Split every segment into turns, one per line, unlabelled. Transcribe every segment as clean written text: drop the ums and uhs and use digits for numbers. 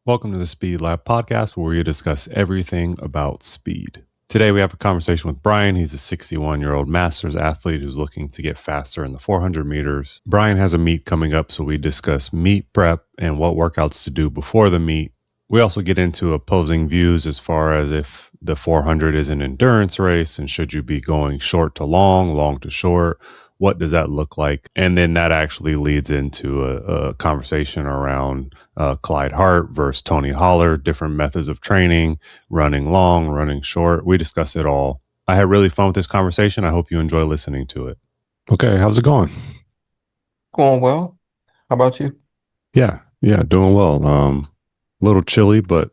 Welcome to the Speed Lab podcast, where we discuss everything about speed. Today, we have a conversation with Brian. He's a 61-year-old masters athlete who's looking to get faster in the 400 meters. Brian has a meet coming up, so we discuss meet prep and what workouts to do before the meet. We also get into opposing views as far as if the 400 is an endurance race and should you be going short to long, long to short. What does that look like? And then that actually leads into a conversation around Clyde Hart versus Tony Holler, different methods of training, running long, running short. We discuss it all. I had really fun with this conversation. I hope you enjoy listening to it. Okay, how's it going?
Going well. How about you?
Yeah, doing well. A little chilly, but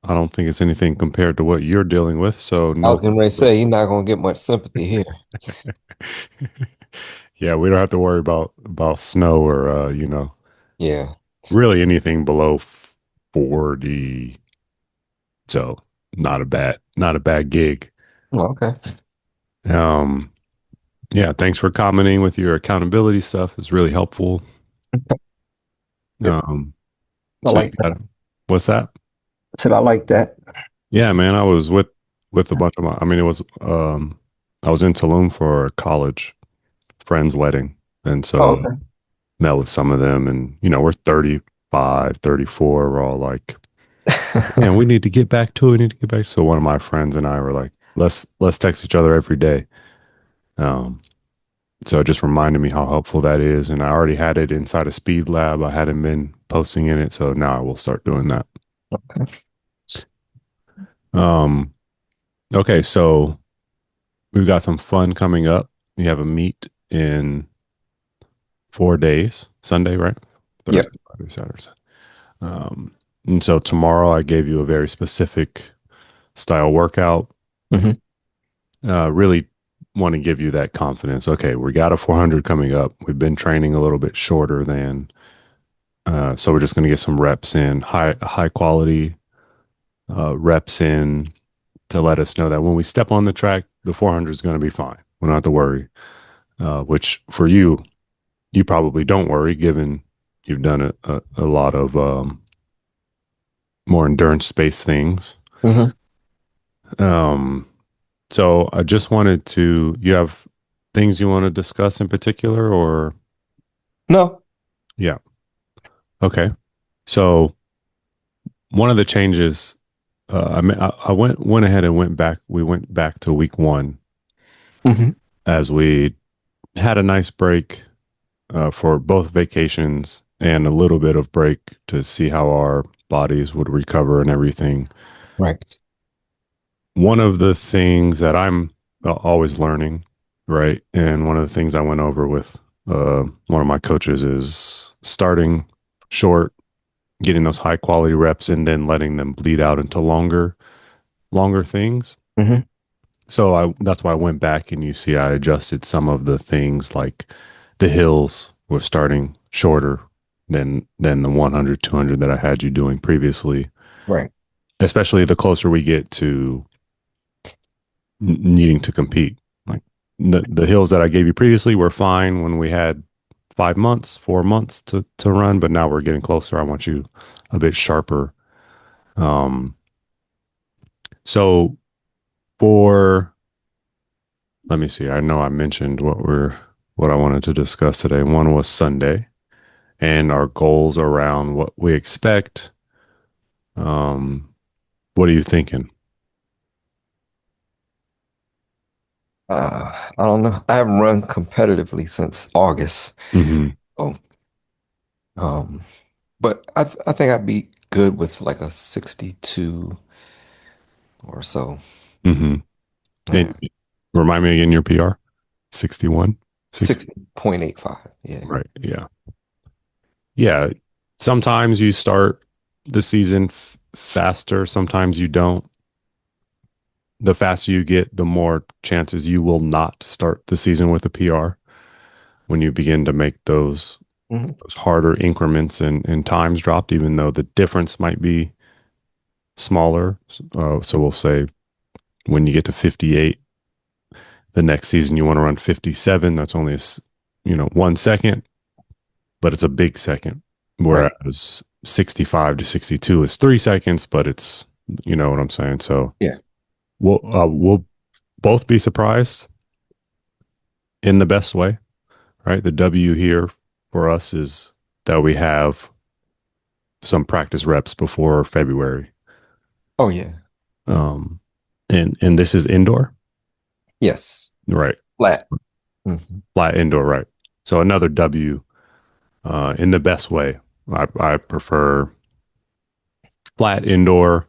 I don't think it's anything compared to what you're dealing with. So
I
no.
was getting ready to say you're not gonna get much sympathy here.
Yeah, we don't have to worry about snow or
Yeah.
really anything below 40. So not a bad gig.
Oh, okay.
Um, yeah, thanks for commenting with your accountability stuff. It's really helpful.
Yep.
Um,
I
so you
like that.
got what's that?
I said I like that.
Yeah, man, I was with a bunch of it was I was in Tulum for a college friend's wedding. And
Oh,
so
okay.
met with some of them and we're 35, 34. We're all like, man, we need to get back to it. We need to get back. So one of my friends and I were like, let's text each other every day. Um, so it just reminded me how helpful that is. And I already had it inside a Speed Lab. I hadn't been posting in it, so now I will start doing that. Um, okay, so we've got some fun coming up. We have a meet in 4 days. Sunday, right?
Yep.
Thursday, Friday, Saturday. Um, and so tomorrow I gave you a very specific style workout.
Hmm.
Really want to give you that confidence. Okay, we got a 400 coming up. We've been training a little bit shorter than, so we're just going to get some reps in, high quality reps in to let us know that when we step on the track, the 400 is going to be fine. We don't have to worry. Which for you, you probably don't worry, given you've done a lot of more endurance based things.
Hmm.
Um, so I just wanted to, you have things you want to discuss in particular, or
No.
yeah. Okay. So one of the changes, I went ahead and went back. We went back to week one
Hmm.
as we had a nice break for both vacations and a little bit of break to see how our bodies would recover and everything.
Right.
One of the things that I'm always learning, right? And one of the things I went over with one of my coaches is starting short, getting those high quality reps, and then letting them bleed out into longer things.
Hmm.
So that's why I went back and you see I adjusted some of the things like the hills were starting shorter than the 100, 200 that I had you doing previously,
Right.
especially the closer we get to needing to compete. Like the hills that I gave you previously were fine when we had 5 months, 4 months to run, but now we're getting closer. I want you a bit sharper. Um, so for let me see. I know I mentioned what I wanted to discuss today. One was Sunday and our goals around what we expect. Um, what are you thinking?
I don't know. I haven't run competitively since August.
Hmm.
Oh, um, but I think I'd be good with like a 62 or so.
Hmm.
Yeah.
And remind me again your PR, 61, 60.
60.85. Yeah.
Right. Yeah. Yeah. Sometimes you start the season faster. Sometimes you don't. The faster you get, the more chances you will not start the season with a PR when you begin to make
Hmm.
those harder increments and times dropped, even though the difference might be smaller. So we'll say when you get to 58, the next season you want to run 57. That's only 1 second, but it's a big second.
Right.
Whereas 65 to 62 is 3 seconds, but it's, you know what I'm saying? So
Yeah.
we'll both be surprised in the best way, right? The W here for us is that we have some practice reps before February.
Oh yeah.
Um, and this is indoor,
Yes.
right?
Flat. Hmm.
Flat indoor, right? So another W in the best way. I prefer flat indoor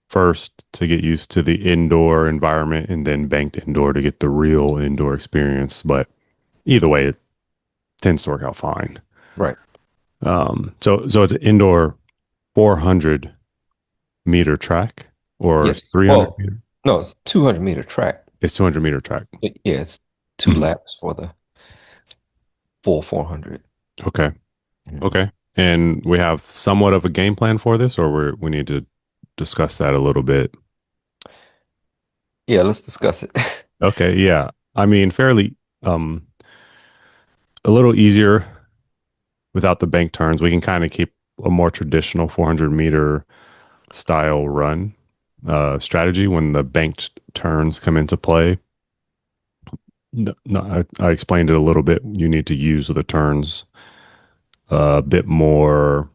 first to get used to the indoor environment, and then banked indoor to get the real indoor experience. But either way, it tends to work out fine.
Right.
So it's an indoor 400-meter track or
Yes.
300
Well,
meter.
no, it's 200-meter track.
It's 200-meter track.
Yeah, it's two
Mhm.
laps for the full 400.
Okay.
Mhm.
Okay. And we have somewhat of a game plan for this, or we need to discuss that a little bit.
Yeah, let's discuss it.
Okay. Yeah. I mean, fairly, a little easier without the bank turns. We can kind of keep a more traditional 400-meter style run strategy when the banked turns come into play. No, I explained it a little bit. You need to use the turns a bit more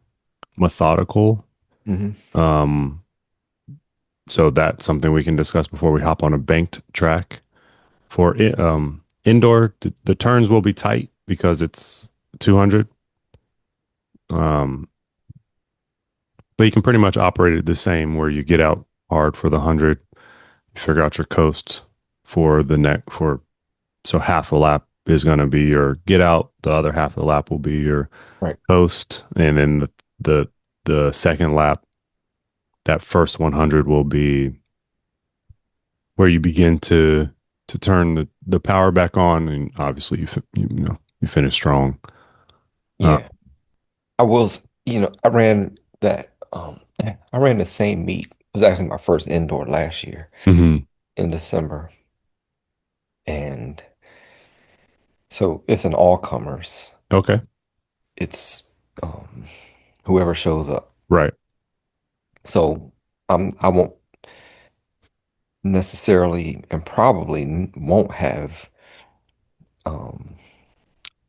methodical.
Hmm.
Um, so that's something we can discuss before we hop on a banked track. For indoor, the turns will be tight because it's 200. Um, but you can pretty much operate it the same where you get out hard for the 100, you figure out your coast for the neck for so half a lap is going to be your get out, the other half of the lap will be your
Right.
coast, and then the the second lap, that first 100 will be where you begin to turn the power back on, and obviously you know you finish strong. Uh,
Yeah. I was, I ran that I ran the same meet. It was actually my first indoor last year
mhm.
in December. And so it's an all comers.
Okay,
It's whoever shows up.
right.
So I won't necessarily and probably won't have um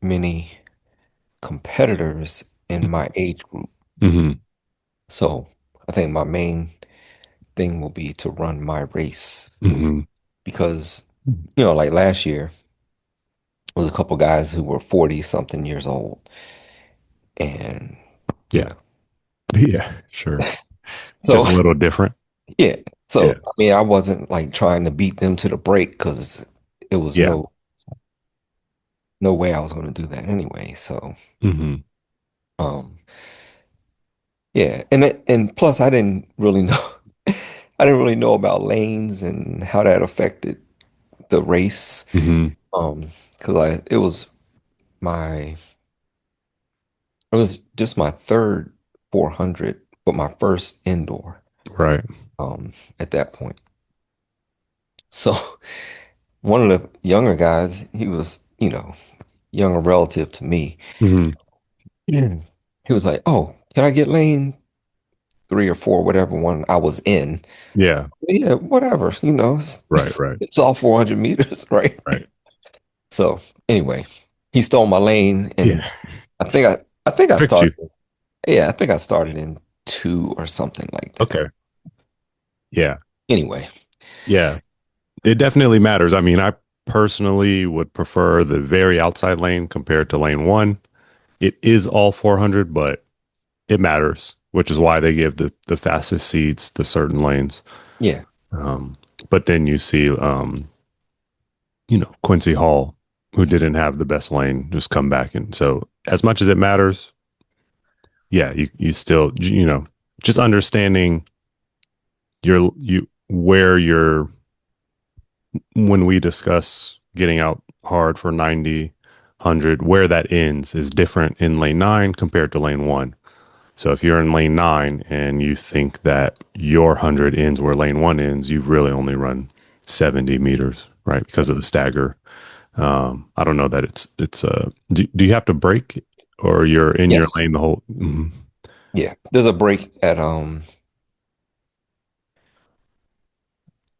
many competitors in my age group.
Hmm.
So I think my main thing will be to run my race
Hmm.
because, like last year was a couple guys who were 40 something years old. And, you
Yeah,
know,
yeah, sure.
so
Just a little different.
yeah.
Yeah,
So, I mean, I wasn't like trying to beat them to the break because it was
yeah.
no way I was going to do that anyway. So,
Hmm.
um, yeah. And plus I didn't really know, I didn't really know about lanes and how that affected the race.
Hmm.
Because it was my it was just my third 400, but my first indoor
Right.
at that point. So one of the younger guys, he was, younger relative to me.
Hmm.
Yeah. He was like, "Oh, can I get lane 3 or 4, whatever one I was in?"
Yeah.
Yeah, whatever,
Right. Right.
it's all 400 meters, right?
Right.
So anyway, he stole my lane, and
Yeah.
I think I
Tricked you.
started. Yeah, I think I started in two or something like that.
Okay. Yeah.
Anyway,
Yeah. It definitely matters. I mean, I personally would prefer the very outside lane compared to lane one. It is all 400, but it matters, which is why they give the fastest seeds to certain lanes.
yeah,
Um, but then you see, Quincy Hall, who didn't have the best lane, just come back. And so, as much as it matters, yeah, you still, just understanding where you're when we discuss getting out hard for 90, 100, where that ends is different in lane nine compared to lane one. So if you're in lane nine and you think that your 100 ends where lane one ends, you've really only run 70 meters, right? Because of the stagger. I don't know that do you have to break or you're in your
yes.
lane the whole? Mhm.
Yeah, there's a break at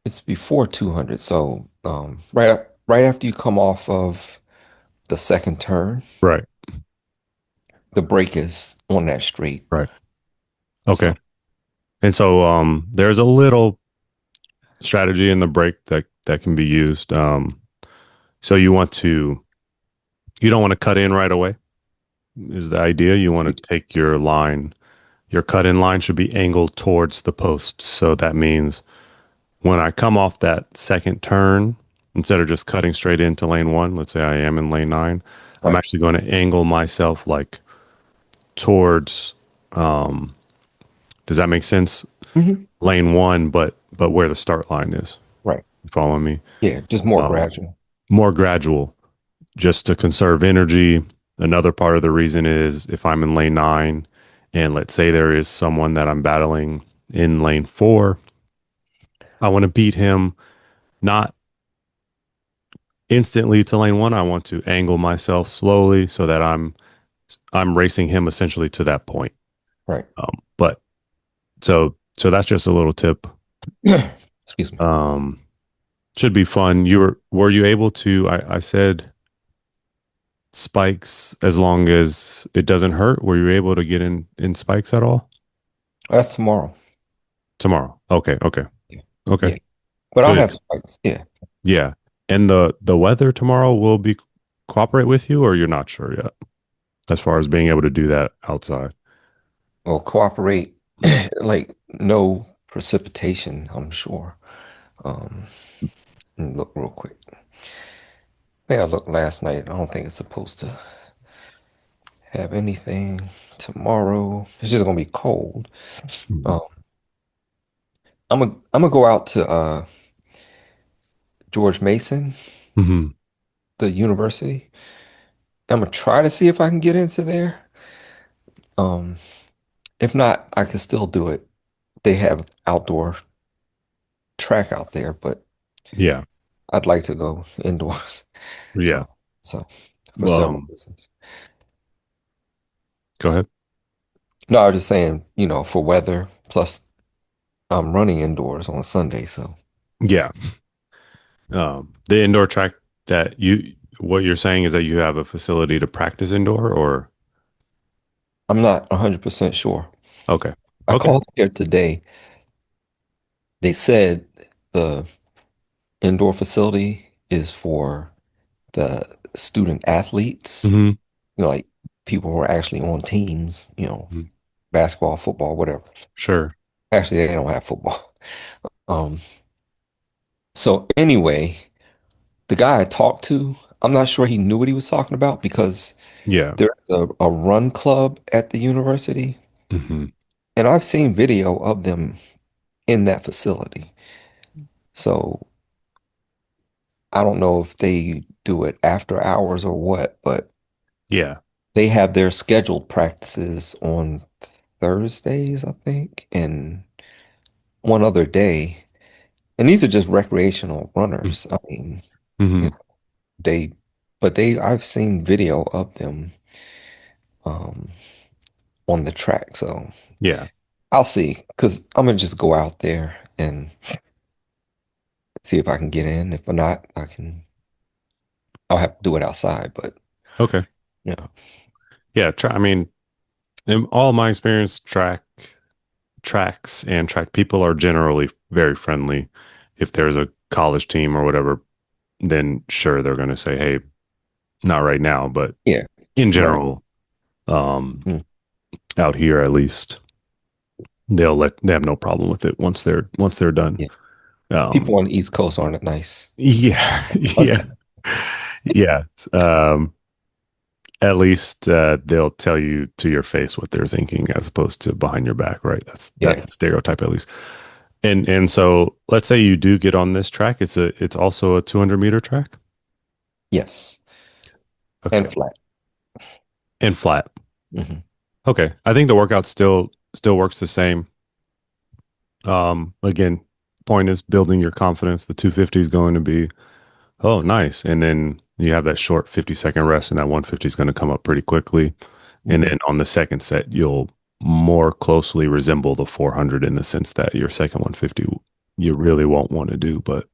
it's before 200. So right after you come off of the second turn,
Right.
the break is on that straight.
Right. Okay.
So
And so there's a little strategy in the break that can be used. So you don't want to cut in right away is the idea. You want to take your line, your cut in line should be angled towards the post. So that means when I come off that second turn, instead of just cutting straight into lane one, let's say I am in lane nine, I'm
right.
actually going to angle myself like towards, um, does that make sense?
Hmm.
Lane one, but where the start line is.
Right.
You follow me?
Yeah, just more
Um,
gradual.
More gradual, just to conserve energy. Another part of the reason is if I'm in lane nine and let's say there is someone that I'm battling in lane four, I want to beat him not instantly to lane one. I want to angle myself slowly so that I'm racing him essentially to that point.
Right.
But so that's just a little tip.
Excuse me.
Um, should be fun. Were you able to? I said spikes as long as it doesn't hurt. Were you able to get in spikes at all
That's tomorrow.
tomorrow? Okay, okay,
Yeah.
okay.
Yeah. But I'll
Good.
have spikes. Yeah.
Yeah. And the weather tomorrow will be cooperate with you, or you're not sure yet as far as being able to do that outside.
Or cooperate. Like no precipitation, I'm sure. Um, let me look real quick. I think I looked last night. I don't think it's supposed to have anything tomorrow. It's just gonna be cold.
Mhm.
Um, I'm gonna go out to George Mason,
Mhm.
the university. I'm gonna try to see if I can get into there. Um, if not, I can still do it. They have outdoor track out there, but
Yeah.
I'd like to go indoors.
Yeah.
Uh, so for several
Um,
reasons.
Go ahead.
No, I was just saying, for weather, plus I'm running indoors on Sunday, so
Yeah. The indoor track that what you're saying is that you have a facility to practice indoor or
I'm not 100% sure.
okay.
I
Okay.
called here today. They said the indoor facility is for the student athletes,
Hmm.
like people who are actually on teams, basketball, football, whatever.
Sure.
Actually, they don't have football. Um, so anyway, the guy I talked to, I'm not sure he knew what he was talking about because
Yeah.
there's a run club at the university,
Hmm.
and I've seen video of them in that facility. So I don't know if they do it after hours or what, but
Yeah.
they have their scheduled practices on Thursdays, I think, and one other day. And these are just recreational runners. I mean, you
Hmm.
know, they, but I've seen video of them um, on the track. So
Yeah.
I'll see, because I'm gonna just go out there and see if I can get in. If not, I'll have to do it outside. But
Okay.
yeah,
Yeah. I mean, in all my experience, tracks and track people are generally very friendly. If there's a college team or whatever, then sure they're going to say, "Hey, not right now," but
yeah,
in
right.
general, um,
Mm,
out here at least, they have no problem with it once they're done.
yeah.
Um,
People on the East Coast aren't nice.
yeah, yeah, yeah. Um, at least they'll tell you to your face what they're thinking as opposed to behind your back, right? That's
Yeah.
the stereotype at least. And so let's say you do get on this track. It's also a 200-meter track.
Yes.
Okay.
And flat.
And flat.
Hmm.
Okay. I think the workout still works the same. Again, point is building your confidence. The 250 is going to be, oh, nice. And then you have that short 50-second rest, and that 150 is going to come up pretty quickly. And
Hmm.
then on the second set, you'll more closely resemble the 400 in the sense that your second 150 you really won't want to do, but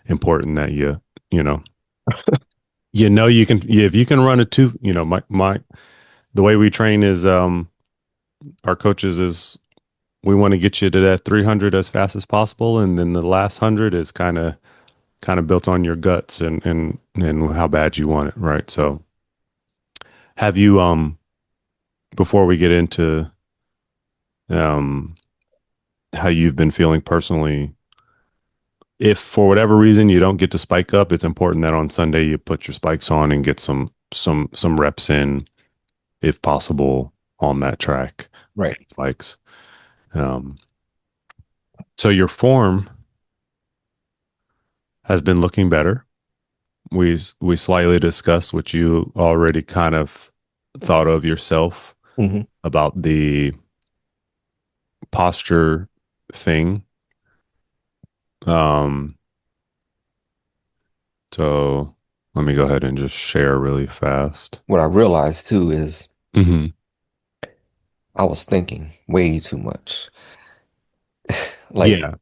important that you know you can if you can run a two, my the way we train is our coaches is we want to get you to that 300 as fast as possible, and then the last 100 is kind of built on your guts and how bad you want it, right? So have you before we get into um how you've been feeling personally, if for whatever reason you don't get to spike up, it's important that on Sunday you put your spikes on and get some reps in, if possible, on that track
Right.
spikes. Um, so your form has been looking better. We slightly discussed what you already kind of thought of yourself
Hmm.
about the posture thing. Um, so let me go ahead and just share really fast.
What I realized too is
Hmm.
I was thinking way too much. Like
Yeah.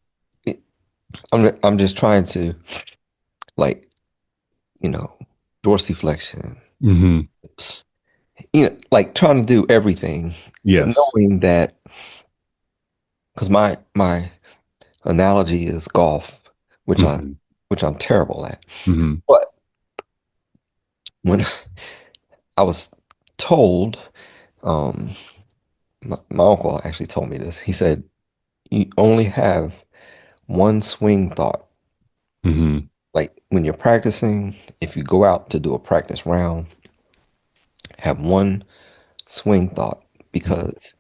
I'm just trying to like, you know, dorsiflexion,
Hmm.
hips, like trying to do everything,
Yes.
knowing that because my analogy is golf, which I
Hmm.
which I'm terrible at.
Hmm.
But when I was told, um, my uncle actually told me this. He said, you only have one swing thought.
Hmm.
Like when you're practicing, if you go out to do a practice round, have one swing thought because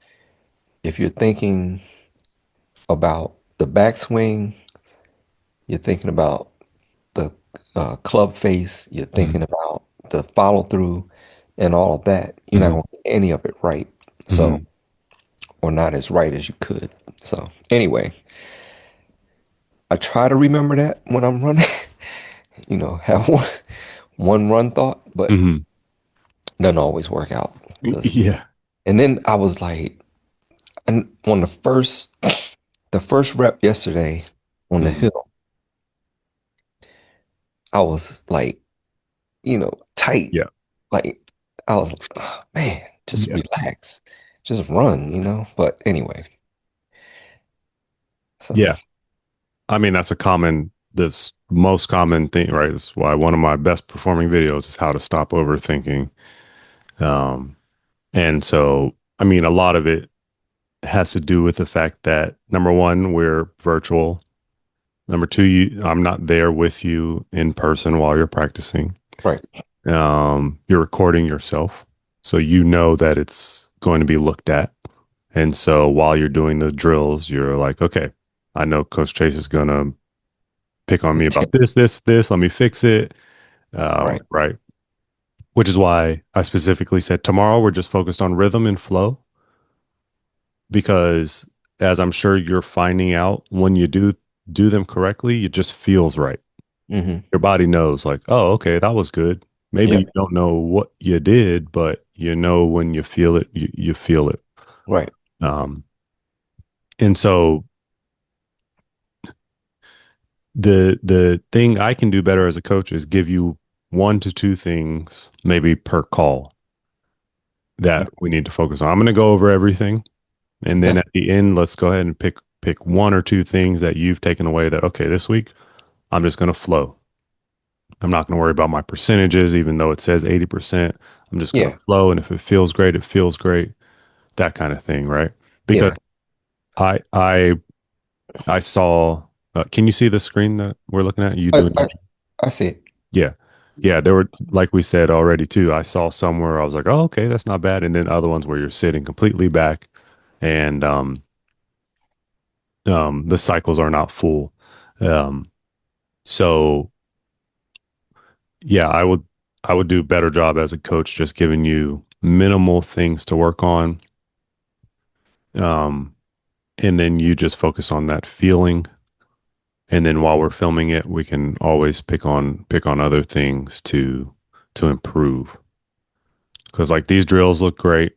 if you're thinking about the backswing, you're thinking about the club face, you're thinking
Hmm.
about the follow through and all of that. You're not
Hmm.
going to get any of it right. So,
Hmm.
or not as right as you could. So, anyway, I try to remember that when I'm running, have one run thought, but
Hmm.
doesn't always work out.
Yeah.
And then I was like, and on the first rep yesterday on the
Hmm.
hill, I was like, tight.
Yeah.
Like I was like, oh, man, just
Yeah.
relax, just run, But anyway, so
Yeah. I mean, that's this most common thing, right? That's why one of my best performing videos is how to stop overthinking. Um, and so, I mean, a lot of it has to do with the fact that number one, we're virtual. Number two, I'm not there with you in person while you're practicing.
right.
You're recording yourself, so you know that it's going to be looked at. And so while you're doing the drills, you're like, okay, I know Coach Chase is going to pick on me about this. Let me fix it.
Right.
Right. Which is why I specifically said tomorrow we're just focused on rhythm and flow, because as I'm sure you're finding out, when you do them correctly, it just feels right.
Hmm.
Your body knows, like, oh, okay, that was good. Maybe you
Yep.
don't know what you did, but when you feel it, you feel it.
Right.
Um, and so the thing I can do better as a coach is give you one to two things maybe per call that we need to focus on. I'm going to go over everything, and then
Okay.
at the end, let's go ahead and pick one or two things that you've taken away that, okay, this week I'm just going to flow. I'm not going to worry about my percentages, even though it says 80%. I'm just going to
Yeah.
flow. And if it feels great, it feels great. That kind of thing. Right. Because
Yeah.
I, I, I saw, can you see the screen that we're looking at? You
I,
doing
I,
your,
I see it.
yeah. Yeah. There were, like we said already too, I saw somewhere I was like, oh, okay, that's not bad. And then other ones where you're sitting completely back and, the cycles are not full. Um, so yeah, I would do a better job as a coach, just giving you minimal things to work on. Um, and then you just focus on that feeling. And then while we're filming it, we can always pick on other things to improve. Because like these drills look great.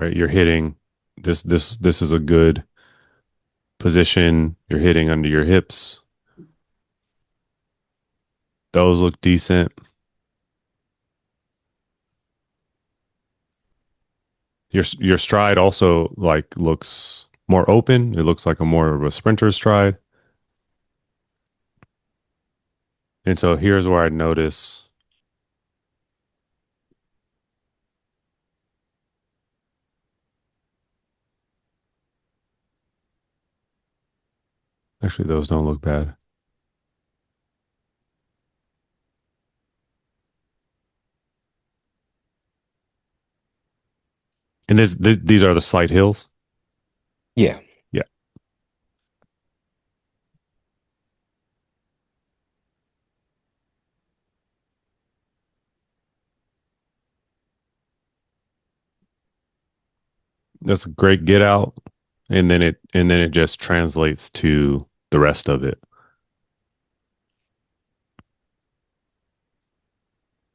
right? You're hitting this is a good position. You're hitting under your hips. Those look decent. Your stride also like looks more open. It looks like a more of a sprinter stride. And so here's where I notice actually those don't look bad. And these are the slight hills.
Yeah.
Yeah. That's a great get out. And then it just translates to the rest of it.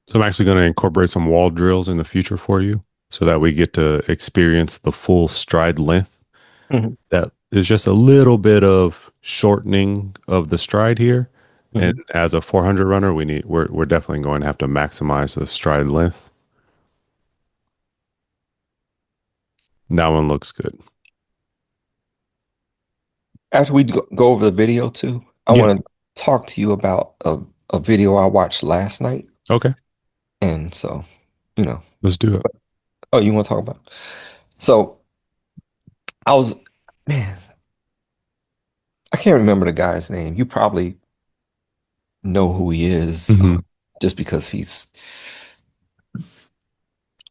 So I'm actually going to incorporate some wall drills in the future for you so that we get to experience the full stride length.
Mhm.
That is just a little bit of shortening of the stride here. And
Mhm.
as a 400 runner, we're definitely going to have to maximize the stride length. That one looks good.
After we go over the video too, I
Yeah.
want to talk to you about a video I watched last night.
Okay.
And so, you know,
Let's do it.
oh, you want to talk about? So I was, man, I can't remember the guy's name. You probably know who he is,
Hmm.
just because he's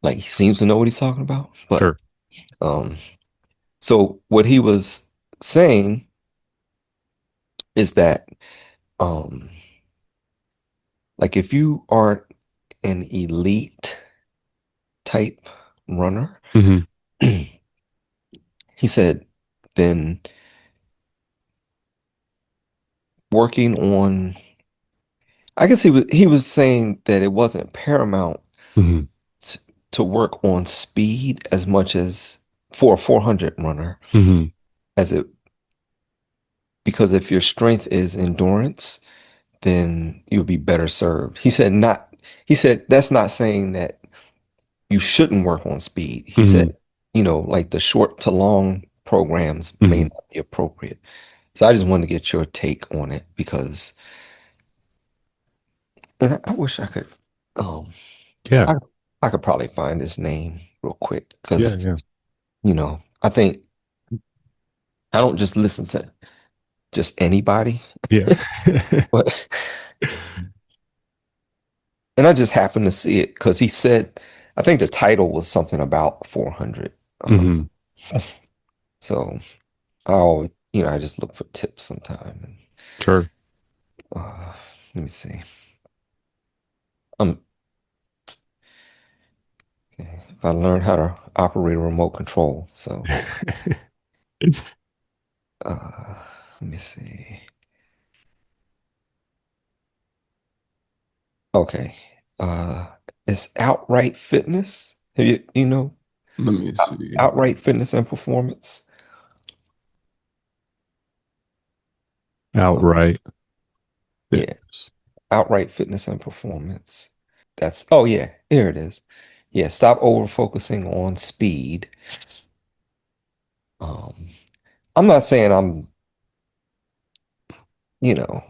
like he seems to know what he's talking about. But
Sure.
um, so what he was saying is that um, like if you aren't an elite type runner,
Hmm.
he said, then working on, I guess he was saying that it wasn't paramount
Hmm.
t- to work on speed as much as for a 400 runner
Hmm.
as it because if your strength is endurance, then you'll be better served. He said that's not saying that you shouldn't work on speed. He
Hmm.
said, like the short to long programs may
Hmm.
not be appropriate. So I just wanted to get your take on it because, and I wish I could, um,
Yeah.
I, I could probably find his name real quick
Yeah.
because,
Yeah.
I think I don't just listen to just anybody,
Yeah.
but, and I just happened to see it because he said, I think the title was something about 400. Um,
Hmm.
so I just look for tips sometime. And,
Sure.
let me see. Um, okay, if I learn how to operate a remote control. So, let me see. Okay. Uh, it's Outright Fitness. Have you
Let me see.
Outright Fitness and Performance? Uh,
Outright
yeah,
fitness.
Outright Fitness and Performance. Oh yeah, here it is. Yeah, stop over focusing on speed. Um, I'm not saying I'm, you know,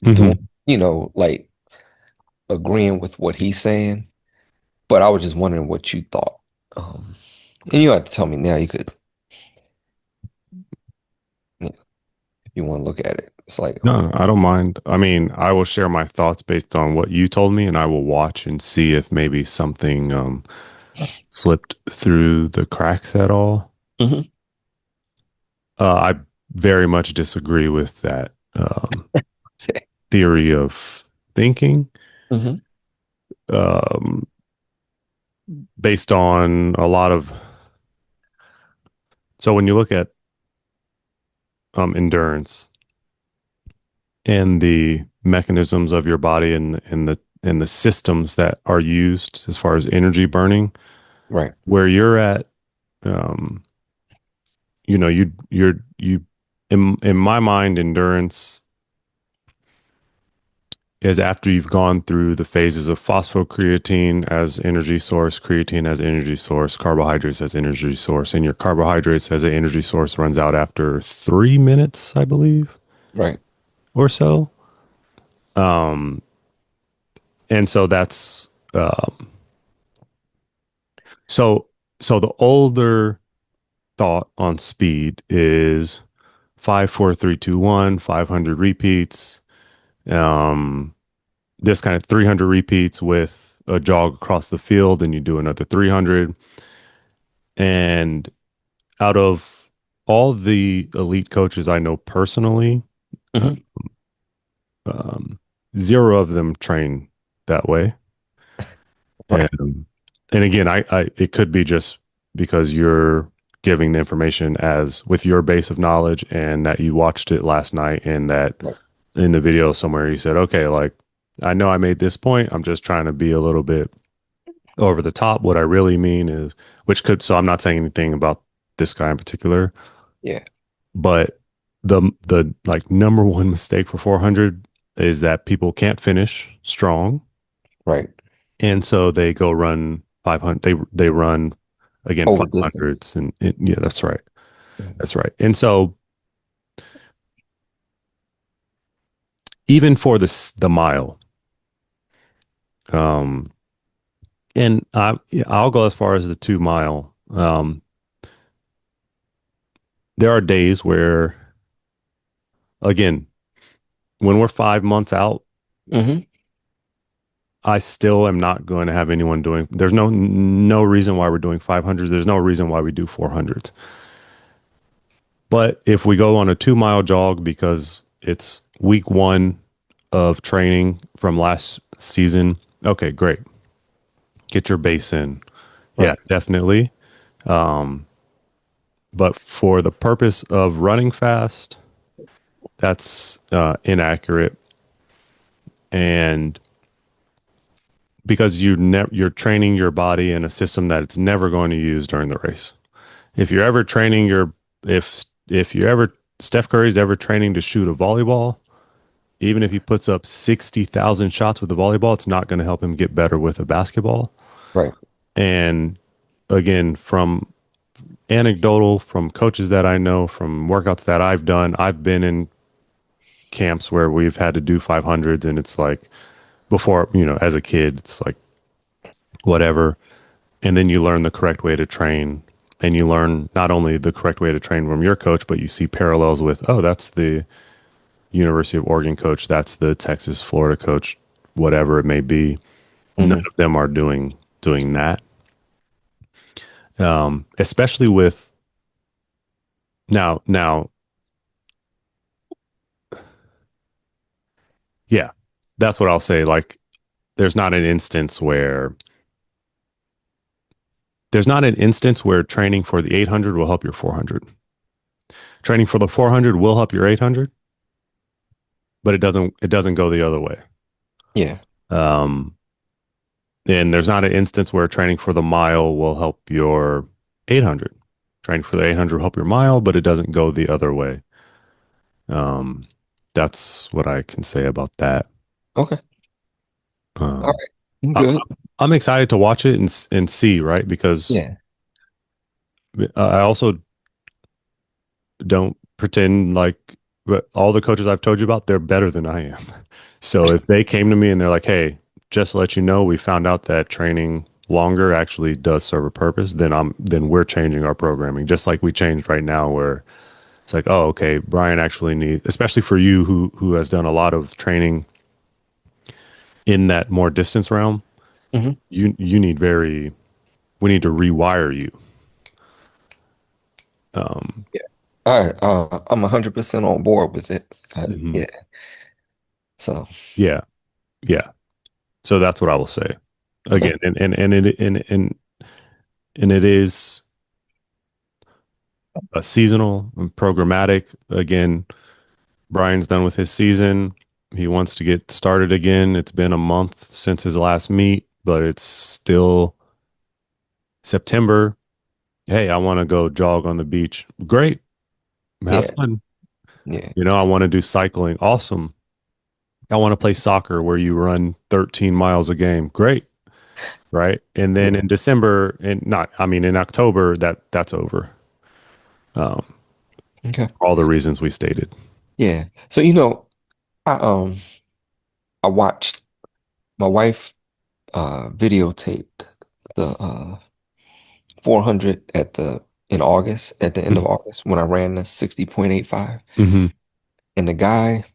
doing,
Hmm.
like agreeing with what he's saying, but I was just wondering what you thought. Um, and you don't have to tell me now. You could, if you want to look at it. It's like,
No, I don't mind. I mean, I will share my thoughts based on what you told me, and I will watch and see if maybe something slipped through the cracks at all.
Mhm.
I very much disagree with that theory of thinking
Mhm.
um, based on a lot of. So when you look at endurance and the mechanisms of your body and the systems that are used as far as energy burning,
Right.
where you're at um, you know, you in my mind, endurance is after you've gone through the phases of phosphocreatine as energy source, creatine as energy source, carbohydrates as energy source, and your carbohydrates as an energy source runs out after 3 minutes, I believe,
Right.
or so. And so that's so so the older thought on speed is 5, 4, 3, 2, 1, 500 repeats. Um, this kind of 300 repeats with a jog across the field, and you do another 300. And out of all the elite coaches I know personally, uh,
Hmm.
um, zero of them train that way.
Right.
And again, I it could be just because you're giving the information as with your base of knowledge, and that you watched it last night, and that
Right.
in the video somewhere you said, okay, like I know I made this point. I'm just trying to be a little bit over the top. What I really mean is, which could, so I'm not saying anything about this guy in particular,
Yeah.
but the like number one mistake for 400 is that people can't finish strong,
Right.
and so they go run 500. They run again
Over distance.
500s, and yeah, that's right,
Mhm.
that's right. And so even for the mile, um, and I'll go as far as the 2 mile. There are days where, again, when we're 5 months out,
Hmm.
I still am not going to have anyone doing. There's no reason why we're doing 500s. There's no reason why we do 400s. But if we go on a 2 mile jog because it's week one of training from last season, okay, great. Get your base in. Yeah,
Right.
definitely. But for the purpose of running fast, that's inaccurate. And because you're training your body in a system that it's never going to use during the race. If you're ever training your if you ever Steph Curry's ever training to shoot a volleyball, even if he puts up 60,000 shots with a volleyball, it's not going to help him get better with a basketball.
Right.
And again, from anecdotal, from coaches that I know, from workouts that I've done, I've been in camps where we've had to do 500s, and it's like before, as a kid, it's like whatever. And then you learn the correct way to train, and you learn not only the correct way to train from your coach, but you see parallels with, oh, that's the University of Oregon coach, that's the Texas Florida coach, whatever it may be. None
Hmm.
of them are doing that. Especially with now, yeah, that's what I'll say. Like, there's not an instance where there's not an instance where training for the 800 will help your 400. Training for the 400 will help your 800, but it doesn't go the other way.
Yeah.
Um, and there's not an instance where training for the mile will help your 800. Training for the 800 will help your mile, but it doesn't go the other way. Um, that's what I can say about that.
Okay. All
Um,
right. I'm
I,
good.
I'm excited to watch it and see, right? Because
Yeah.
I also don't pretend like, but all the coaches I've told you about, they're better than I am. So if they came to me and they're like, "Hey, just to let you know, we found out that training longer actually does serve a purpose," then we're changing our programming, just like we changed right now, where it's like, "Oh, okay, Brian actually needs," especially for you who has done a lot of training in that more distance realm.
Hmm.
You need very we need to rewire you. Um,
Yeah. All right. I'm 100% on board with it.
mhm.
Yeah. So,
Yeah, yeah. So that's what I will say.
okay.
Again, and it is a seasonal and programmatic. Again, Brian's done with his season. He wants to get started again. It's been a month since his last meet, but it's still September. Hey, I want to go jog on the beach. Great. Have
Yeah,
fun.
yeah,
I want to do cycling. Awesome. I want to play soccer where you run 13 miles a game. Great. Right. And then
yeah.
in December and not, I mean, in October, that's over. Um,
Okay.
all the reasons we stated.
Yeah. So I watched my wife videotaped the 400 in August, at the end of August, when I ran the 60.85.
Mm-hmm.
And the guy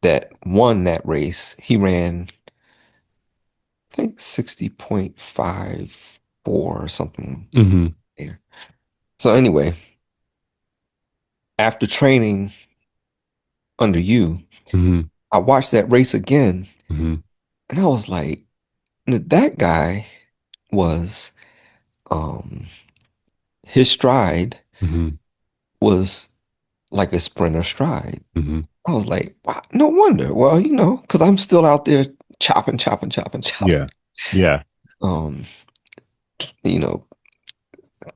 that won that race, he ran, I think, 60.54 or something
Mm-hmm.
there. So anyway, after training under you,
Mm-hmm.
I watched that race again,
Mm-hmm.
and I was like, that guy was um his stride
Mm-hmm.
was like a sprinter stride.
Mm-hmm.
I was like, wow, no wonder. Well, because I'm still out there chopping, chopping, chopping, chopping.
Yeah. Yeah.
Um, you know,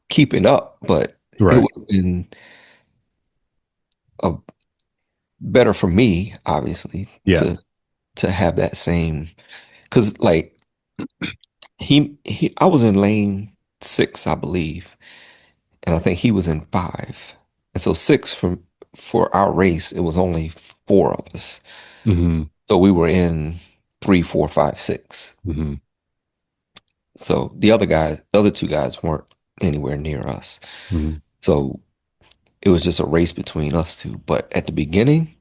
keeping up, but it
Right.
would have been a better for me, obviously,
Yeah.
to have that same, because like he I was in lane 6, I believe, and I think he was in 5. And so six for our race, it was only four of us.
Mm-hmm.
So we were in 3, 4, 5, 6.
Mm-hmm.
So the other two guys weren't anywhere near us.
Mm-hmm.
So it was just a race between us two. But at the beginning,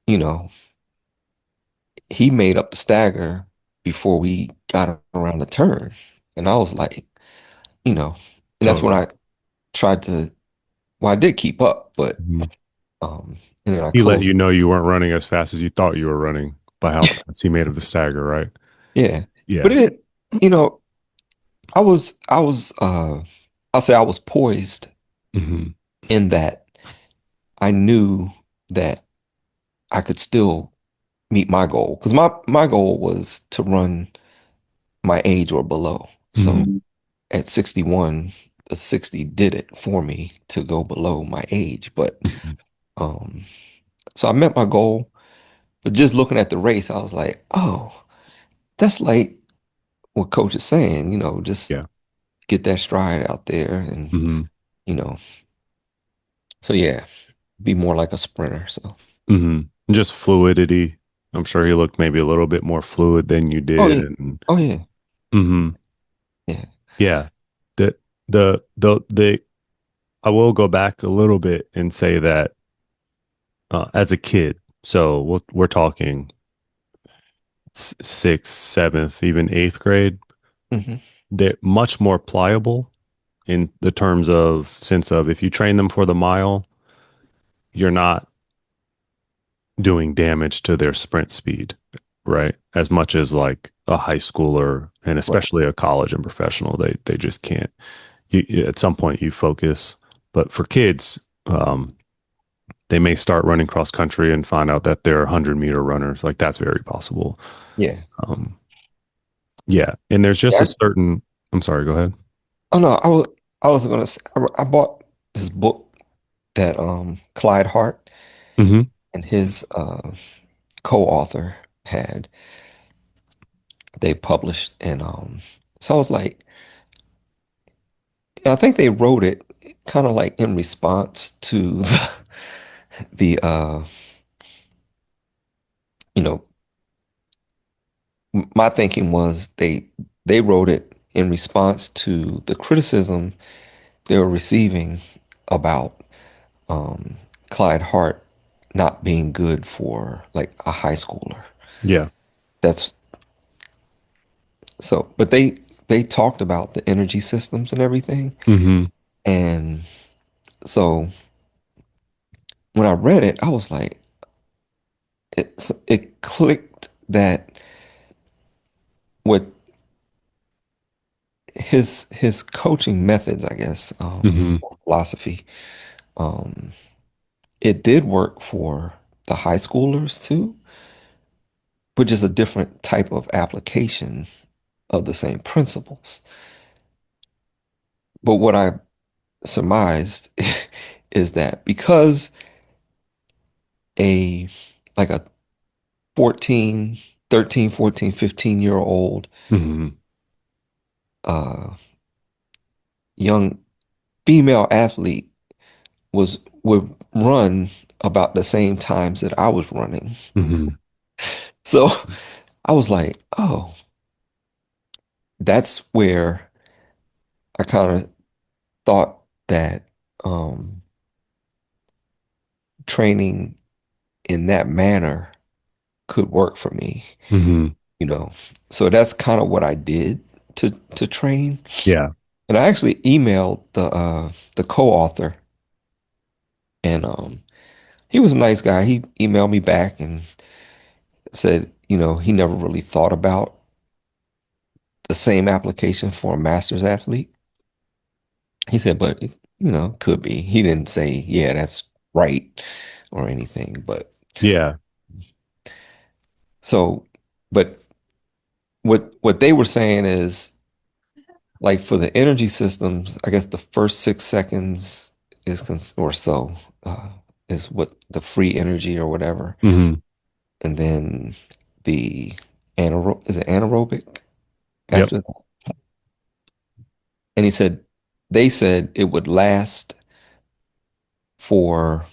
you know, he made up the stagger before we got around the turn. And I was like, you know, and that's when
Totally.
I tried to, well, I did keep up, but
Mhm.
um, and then I
He let
closed.
you know you weren't running as fast as you thought you were running by how fast he made of the stagger, right?
Yeah. But
Yeah.
it, you know, I'll say I was poised
Hmm.
in that I knew that I could still meet my goal. Because my goal was to run my age or below. So
Hmm.
at 61, the 60 did it for me to go below my age. But
Hmm.
um, so I met my goal. But just looking at the race, I was like, oh, that's like what coach is saying, just
Yeah.
get that stride out there
Hmm.
you know, so yeah, be more like a sprinter. So,
Hmm. Just fluidity. I'm sure he looked maybe a little bit more fluid than you
oh
did.
yeah,
And
oh yeah,
hmm
yeah.
yeah, the, the, I will go back a little bit and say that as a kid, so we're talking sixth, seventh, even eighth grade,
Hmm.
they're much more pliable in the terms of sense of if you train them for the mile, you're not doing damage to their sprint speed, right? As much as like a high schooler and
Right.
especially a college and professional, they just can't. At some point, you focus, but for kids, they may start running cross country and find out that they're 100-meter runners. Like that's very possible.
Yeah.
Um, yeah, and there's just a
Yeah.
certain. I'm sorry. Go ahead.
Oh no, I was gonna say I bought this book that Clyde Hart
Hmm.
and his co-author had they published, and so I was like, I think they wrote it kind of like in response to the you know my thinking was they wrote it in response to the criticism they were receiving about um, Clyde Hart not being good for like a high schooler.
Yeah.
That's so, but they talked about the energy systems and everything,
Hmm.
and so when I read it, I was like, it clicked that with his coaching methods, I guess,
Hmm.
or philosophy, um, it did work for the high schoolers too, but just a different type of application of the same principles. But what I surmised is that because a like a 14, 13, 14, 15-year old
Hmm.
uh young female athlete would run about the same times that I was running.
Hmm.
So I was like, oh, that's where I kind of thought that training in that manner could work for me,
Hmm.
you know. So that's kind of what I did to train.
Yeah.
And I actually emailed the co-author, and he was a nice guy. He emailed me back and said, he never really thought about the same application for a master's athlete. He said, but could be. He didn't say, yeah, that's right or anything. But
Yeah.
so, but what they were saying is like for the energy systems, I guess the first 6 seconds or so is what the free energy or whatever,
Hmm.
and then the is it anaerobic
Yep.
after that? And they said it would last for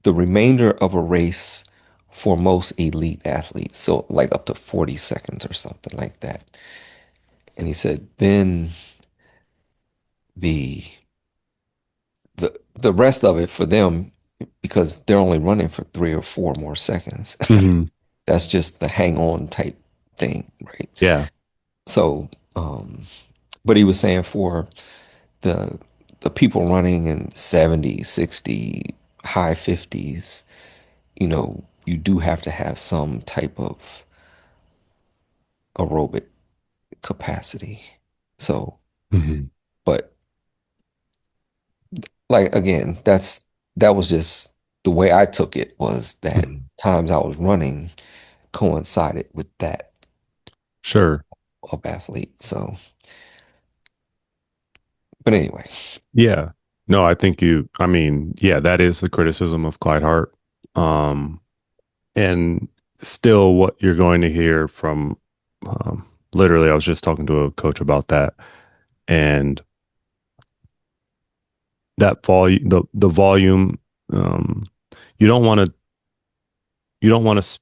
the remainder of a race for most elite athletes. So like up to 40 seconds or something like that. And he said then the the rest of it for them, because they're only running for 3 or 4 more seconds.
Hmm.
That's just the hang on type thing, right?
Yeah.
So, but he was saying for the the people running in 70, 60, high 50s, you do have to have some type of aerobic capacity. So,
Hmm.
but like again, that was just the way I took it, was that
Hmm.
times I was running coincided with that
Sure.
of athlete. So, but anyway,
Yeah. No, I mean, yeah, that is the criticism of Clyde Hart. Um, and still what you're going to hear from, literally, I was just talking to a coach about that, and that volume, the volume, um, you don't want to, you don't want to,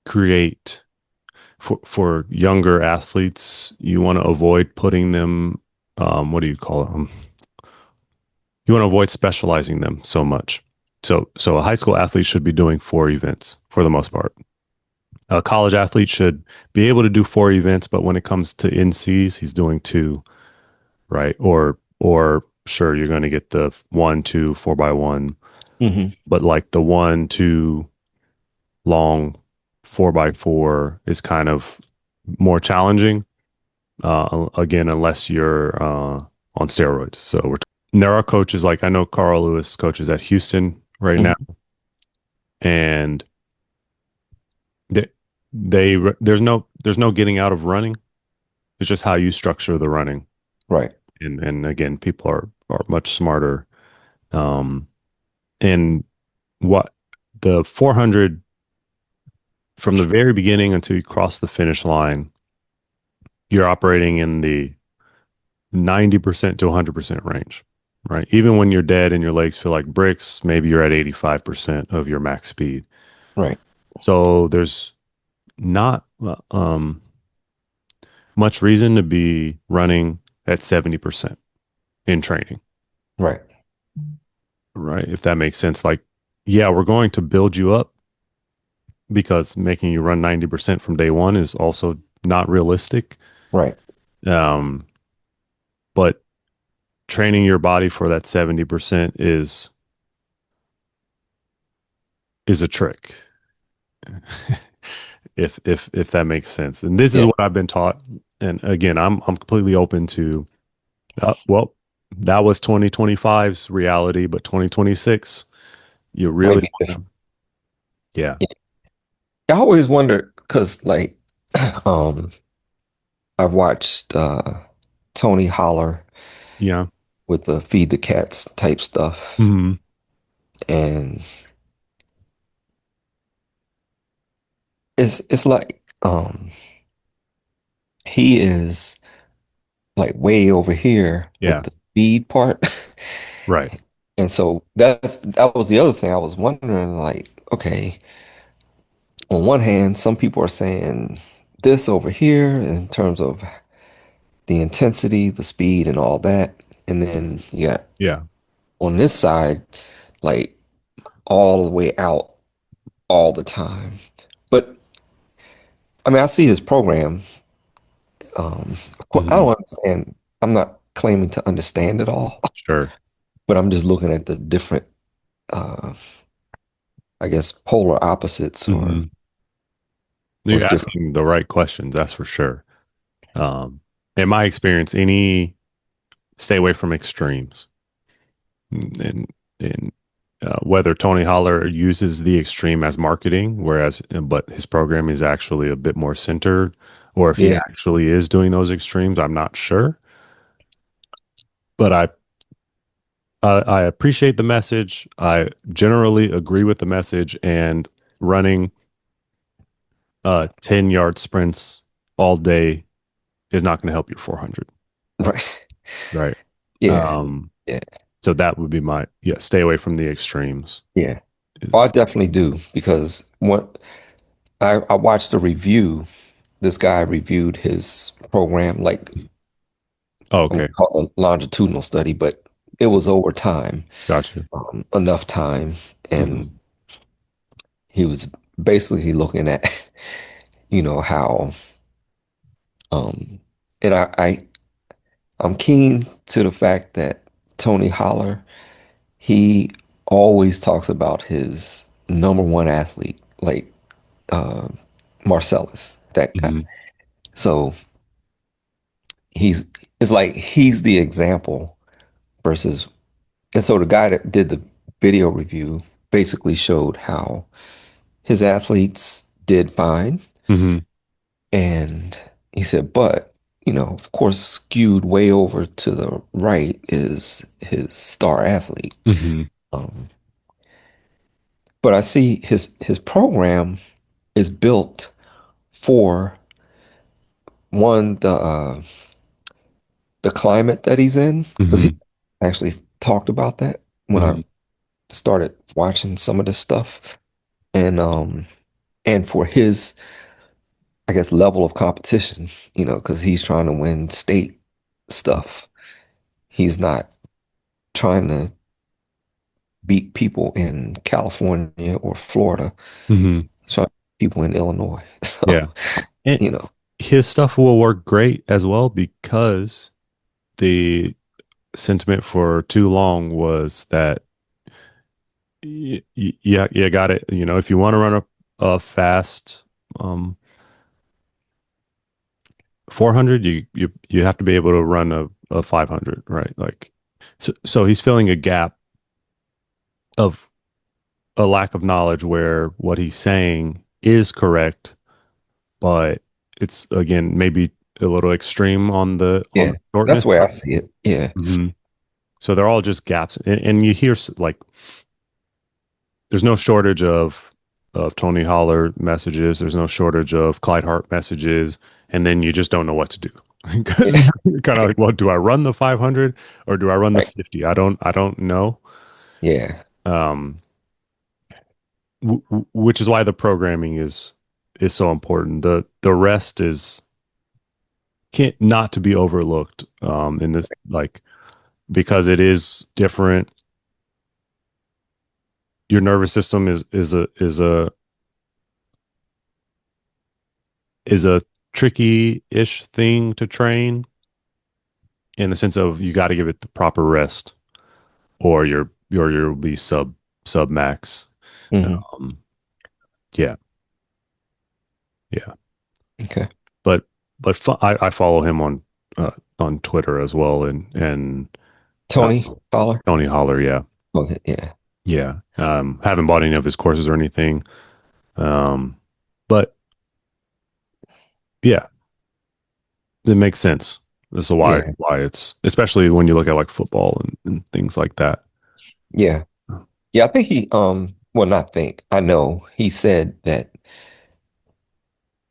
create for younger athletes, you want to avoid putting them, what do you call it? You want to avoid specializing them so much. So a high school athlete should be doing 4 events for the most part. A college athlete should be able to do 4 events, but when it comes to NCs, he's doing two, right? Or sure, you're going to get the 1, 2, 4x1,
hmm
but like the 1, 2 long 4x4 is kind of more challenging. Again, unless you're on steroids. There are coaches like I know Carl Lewis coaches at Houston right now,
hmm
and they, there's no getting out of running. It's just how you structure the running,
right,
and again, people are much smarter. Um, and what the 400 from the very beginning until you cross the finish line, you're operating in the 90% to 100% range, right? Even when you're dead and your legs feel like bricks, maybe you're at 85% of your max speed.
right,
So there's not much reason to be running at 70% in training,
right,
right? If that makes sense. Like, yeah, we're going to build you up because making you run 90% from day one is also not realistic.
right,
Um, but training your body for that 70% is a trick. If that makes sense. And this is
yeah.
what I've been taught. And again, I'm completely open to well, that was 2025's reality, but 2026, you
Might
really
be
want
different.
to, yeah.
Yeah. I always wonder because, like, um, I've watched Tony Holler
Yeah.
with the feed the cats type stuff,
Hmm.
and it's like he is like way over here with
Yeah.
the feed part.
Right.
And so that was the other thing I was wondering, like, okay, on one hand, some people are saying this over here in terms of the intensity, the speed, and all that. And then you got
Yeah.
on this side, like all the way out all the time. But I mean, I see his program. Of course, I
Hmm.
don't understand. I'm not claiming to understand it all,
Sure.
but I'm just looking at the different, uh, I guess, polar opposites
Hmm.
or
You're
different.
asking the right questions, that's for sure. Um, in my experience, any stay away from extremes. And whether Tony Holler uses the extreme as marketing, whereas but his program is actually a bit more centered, or if he
Yeah,
actually is doing those extremes, I'm not sure. But I appreciate the message. I generally agree with the message, and running 10-yard sprints all day is not going to help your 400.
right.
Right.
Yeah,
Um,
yeah,
so that would be my, yeah, stay away from the extremes
yeah. Oh, I
is
definitely do because what I watched a review. This guy reviewed his program, like
oh,
I'm
okay.
gonna call it a longitudinal study, but it was over time,
Gotcha.
enough time, and
Hmm.
he was basically looking at, how, um, and I'm keen to the fact that Tony Holler, he always talks about his number one athlete, like uh, Marcellus, that guy.
Hmm.
So he's it's like he's the example versus, and so the guy that did the video review basically showed how his athletes did fine.
Hmm.
And he said, but, of course, skewed way over to the right is his star athlete.
Hmm.
Um, but I see his program is built for one, the climate that he's in, because he
Hmm.
actually talked about that when I
Hmm.
started watching some of this stuff. And and for his, I guess, level of competition, because he's trying to win state stuff. He's not trying to beat people in California or Florida.
Hmm.
He's trying to beat people in Illinois.
Yeah.
So,
And
you know,
his stuff will work great as well because the sentiment for too long was that yeah, you got it. You know, if you want to run a fast um 400, you have to be able to run a 500, right? Like, so he's filling a gap of a lack of knowledge where what he's saying is correct, but it's again maybe a little extreme on
yeah,
the shortness.
that's the way I see it. Yeah.
Mhm. So they're all just gaps, and you hear like there's no shortage of Tony Holler messages. There's no shortage of Clyde Hart messages, and then you just don't know what to do because
Yeah.
you're kind of like, well, do I run the 500 or do I run the
Right.
50? I don't know.
Yeah.
Um, which is why the programming is so important. The rest is can't not to be overlooked. In this like because it is different. Your nervous system is a tricky-ish thing to train in the sense of you got to give it the proper rest or you'll be sub max.
Hmm.
Um, yeah, yeah.
Okay.
But I follow him on Twitter as well and uh,
Tony Fowler.
Tony Holler. Yeah,
Okay. Yeah.
yeah. Haven't bought any of his courses or anything. Um, but yeah, It makes sense. This is
Yeah,
why it's, especially when you look at like football and things like that.
yeah, yeah. I think he well, not think. I know he said that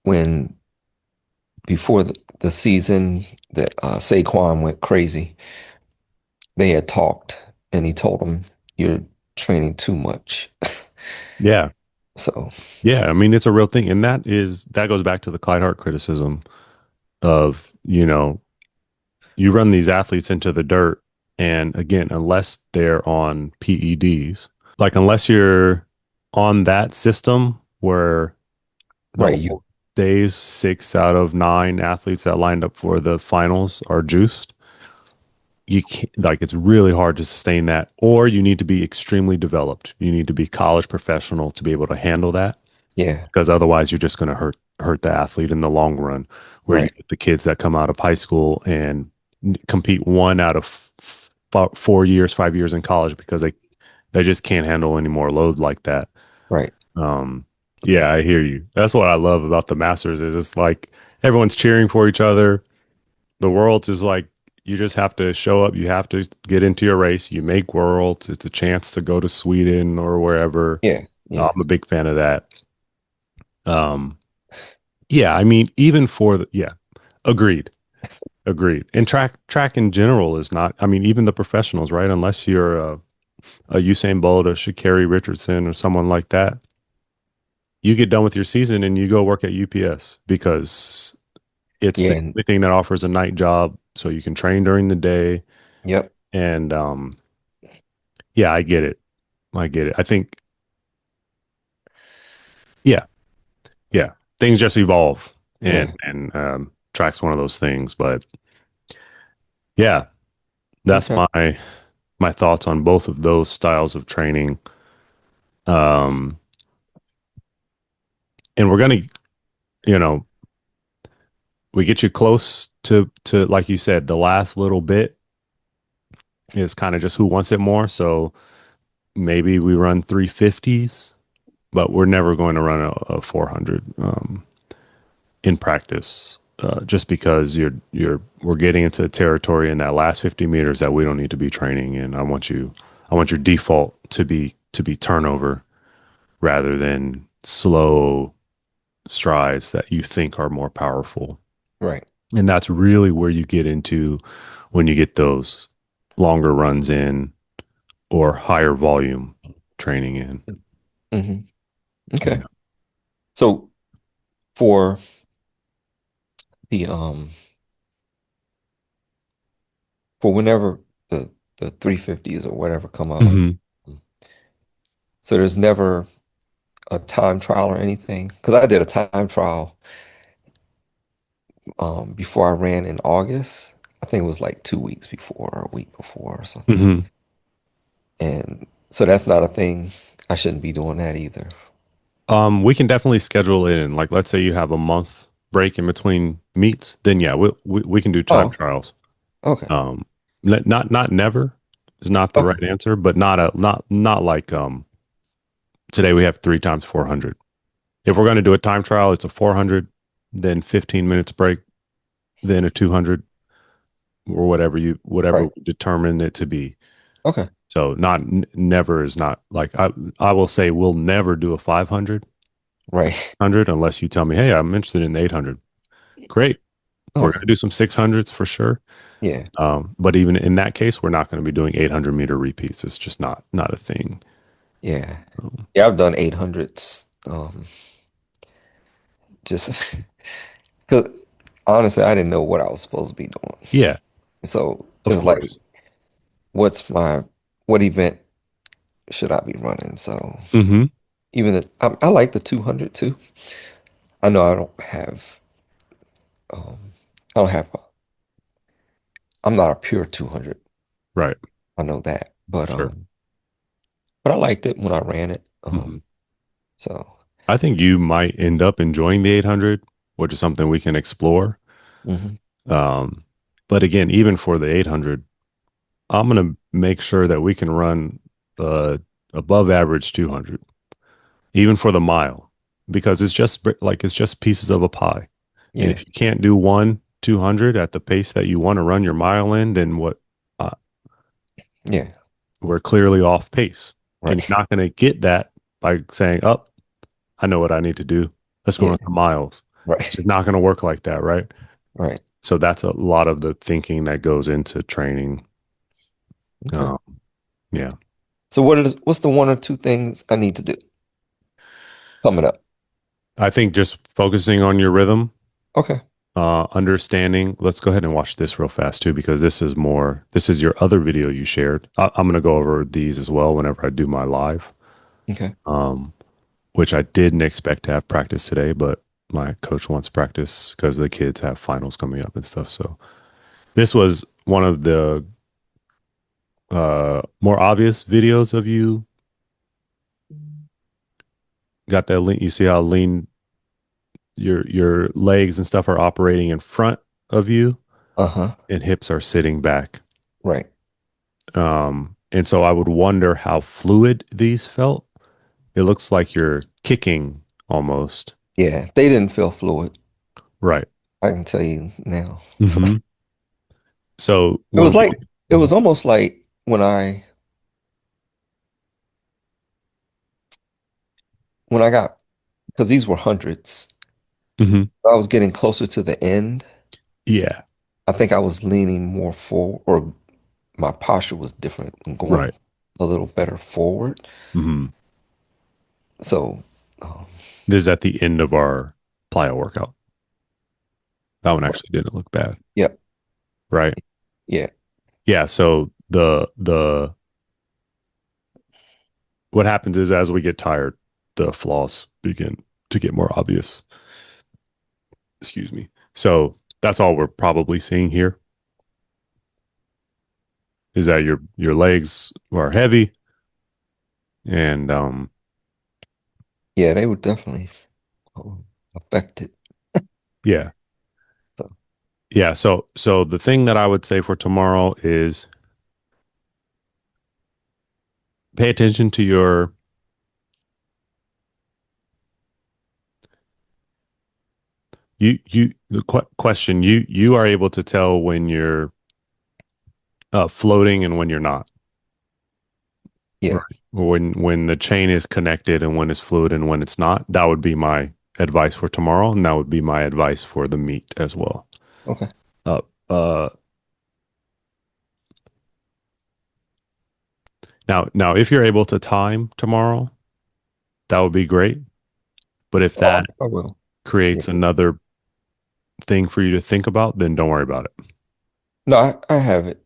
when before the season that Saquon went crazy, they had talked, and he told him, "You're training too much."
Yeah.
So
Yeah. I mean, it's a real thing. And that goes back to the Clyde Hart criticism of, you run these athletes into the dirt. And again, unless they're on PEDs, like unless you're on that system where the
right,
old days, 6 out of 9 athletes that lined up for the finals are juiced, you can't, like, it's really hard to sustain that. Or you need to be extremely developed. You need to be college professional to be able to handle that,
yeah,
because otherwise you're just going to hurt the athlete in the long run. Where you
right,
get the kids that come out of high school and compete 1 out of 4 years, 5 years in college because they just can't handle any more load like that.
right,
Um, yeah, I hear you. That's what I love about the Masters is it's like everyone's cheering for each other. The world is like you just have to show up. You have to get into your race. You make worlds. It's a chance to go to Sweden or wherever.
yeah, yeah,
I'm a big fan of that. Um, yeah, I mean, even for yeah, agreed, agreed. And track in general is not. I mean, even the professionals, right? Unless you're a Usain Bolt or Sha'Carri Richardson or someone like that, you get done with your season and you go work at UPS because it's
yeah,
the only thing that offers a night job, so you can train during the day.
yep,
And yeah, I get it. I get it. I think, yeah, yeah, things just evolve,
yeah,
and track's one of those things. But yeah, that's
okay,
my thoughts on both of those styles of training. Um, and we're gonna, you know, we get you close to like you said, the last little bit is kind of just who wants it more. So maybe we run 350s, but we're never going to run a 400 in practice. Just because we're getting into territory in that last 50 meters that we don't need to be training in. I want your default to be turnover rather than slow strides that you think are more powerful.
right.
And that's really where you get into when you get those longer runs in or higher volume training in.
Hmm. Okay.
Yeah.
So for the for whenever the 350s or whatever come out,
Mhm.
so there's never a time trial or anything. Because I did a time trial before I ran in August. I think it was like 2 weeks before or a week before or something.
Mhm.
And so that's not a thing. I shouldn't be doing that either.
We can definitely schedule it in. Like, let's say you have a month break in between meets, then yeah, we can do time
Oh,
trials.
okay.
Um, not never is not the
Okay.
right answer, but not like today we have 3 times 400. If we're going to do a time trial, it's a 400, then 15 minutes break, then a 200 or whatever
Right.
we determine it to be.
Okay.
So never is not like I will say we'll never do a 500
Right.
unless you tell me, hey, I'm interested in the 800. Great. We're going
Okay.
to do some 600s for sure.
Yeah.
But even in that case, we're not going to be doing 800-meter repeats. It's just not a thing.
Yeah.
Um,
Yeah, I've done 800s. Just because honestly, I didn't know what I was supposed to be doing.
yeah,
So
of
it's like,
course.
what's my, what event should I be running? So
Hmm.
even I like the 200 too. I know I don't have, I'm not a pure 200.
Right.
I know that,
Sure.
but I liked it when I ran it.
Hmm.
So,
I think you might end up enjoying the 800, which is something we can explore.
mhm.
Um, but again, even for the 800, I'm going to make sure that we can run uh, above average 200, even for the mile, because it's just like it's just pieces of a pie. And if
Yeah,
you can't do one, 200 at the pace that you want to run your mile in, then uh,
Yeah.
we're clearly off pace. And
Right.
you're not going to get that by saying, "Oh, I know what I need to do. Let's go
Yeah.
run some miles." It's
Right.
just not going to work like that, right?
Right.
So that's a lot of the thinking that goes into training.
Okay.
Um, yeah.
So what's the one or two things I need to do coming up?
I think just focusing on your rhythm,
Okay.
understanding. Let's go ahead and watch this real fast too, because this is your other video you shared. I'm going to go over these as well whenever I do my live,
Okay.
um, which I didn't expect to have practice today, but my coach wants practice because the kids have finals coming up and stuff. So this was one of the more obvious videos of you. Got that lean. You see how lean your legs and stuff are operating in front of you,
Uh-huh.
and hips are sitting back.
Right.
And so I would wonder how fluid these felt. It looks like you're kicking almost.
Yeah. They didn't feel fluid.
Right.
I can tell you now.
Hmm. So
It was
when
like it was almost like when I got because these were hundreds.
Mhm.
I was getting closer to the end.
Yeah,
I think I was leaning more forward, or my posture was different and going
right.
a little better forward.
Hmm.
So, um,
This is at the end of our plyo workout. That one actually didn't look bad,
yep,
right?
yeah,
Yeah. So the what happens is as we get tired, the flaws begin to get more obvious. Excuse me. So that's all we're probably seeing here is that your legs are heavy and
yeah, they were definitely affected.
yeah.
So,
Yeah, so the thing that I would say for tomorrow is pay attention to your question. You are able to tell when you're floating and when you're not,
yeah,
right? When the chain is connected and when it's fluid and when it's not. That would be my advice for tomorrow, and that would be my advice for the meet as well.
okay,
Uh, uh, now, if you're able to time tomorrow, that would be great. But if
oh,
that
I will. Yeah.
creates another thing for you to think about, then don't worry about it.
No, I have it.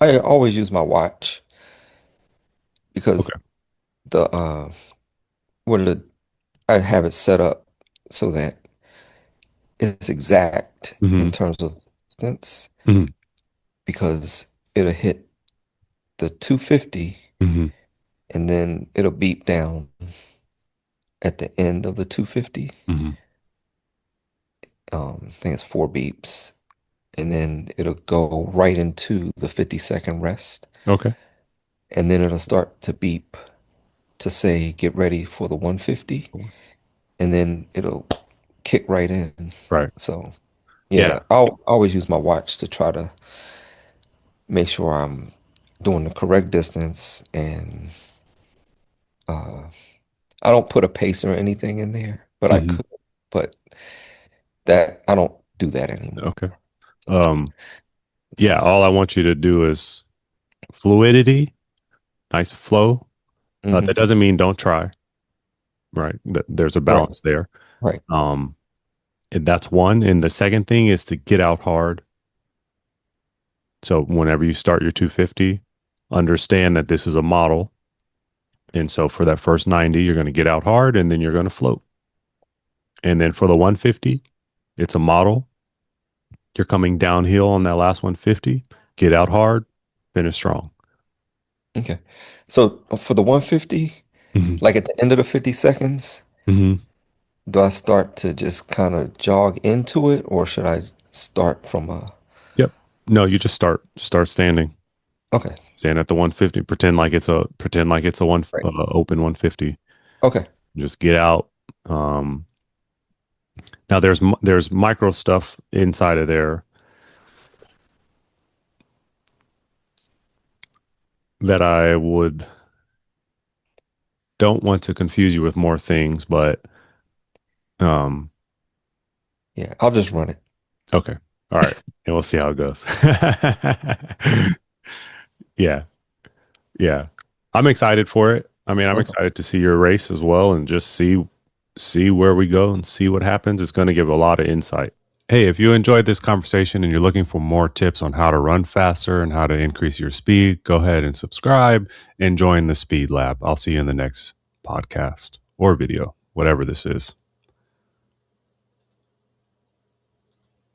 I always use my watch because
Okay.
the what are the I have it set up so that it's exact in
Hmm.
terms of distance
Hmm.
because it'll hit the 250
Hmm.
and then it'll beep down at the end of the 250.
Hmm.
I think it's four beeps, and then it'll go right into the 50-second rest,
Okay.
and then it'll start to beep to say get ready for the 150, and then it'll kick right in.
Right.
So
Yeah.
yeah, I'll always use my watch to try to make sure I'm doing the correct distance, and uh, I don't put a pace or anything in there, but I
Hmm.
could. But that I don't do that anymore.
Okay. Um,
So,
yeah, all I want you to do is fluidity, nice flow. That
hmm.
doesn't mean don't try, right? There's a
Right,
balance there.
right,
Um, and that's one. And the second thing is to get out hard. So whenever you start your 250, understand that this is a model. And so for that first 90, you're going to get out hard and then you're going to float. And then for the 150, it's a model. You're coming downhill on that last 150, get out hard, finish strong.
okay. So for the 150,
Hmm.
like at the end of the 50 seconds,
Hmm.
do I start to just kind of jog into it, or should I start from a?
Yep. No, you just start standing.
Okay,
Stand at the 150. Pretend like it's a one
right.
open 150.
Okay,
Just get out. Um, Now there's micro stuff inside of there that I don't want to confuse you with more things, but um
Yeah, I'll just run it.
okay. All right. And we'll see how it goes. Yeah. Yeah. I'm excited for it. I mean, I'm
Okay.
excited to see your race as well and just see where we go and see what happens. It's going to give a lot of insight. Hey, if you enjoyed this conversation and you're looking for more tips on how to run faster and how to increase your speed, go ahead and subscribe and join the Speed Lab. I'll see you in the next podcast or video, whatever this is.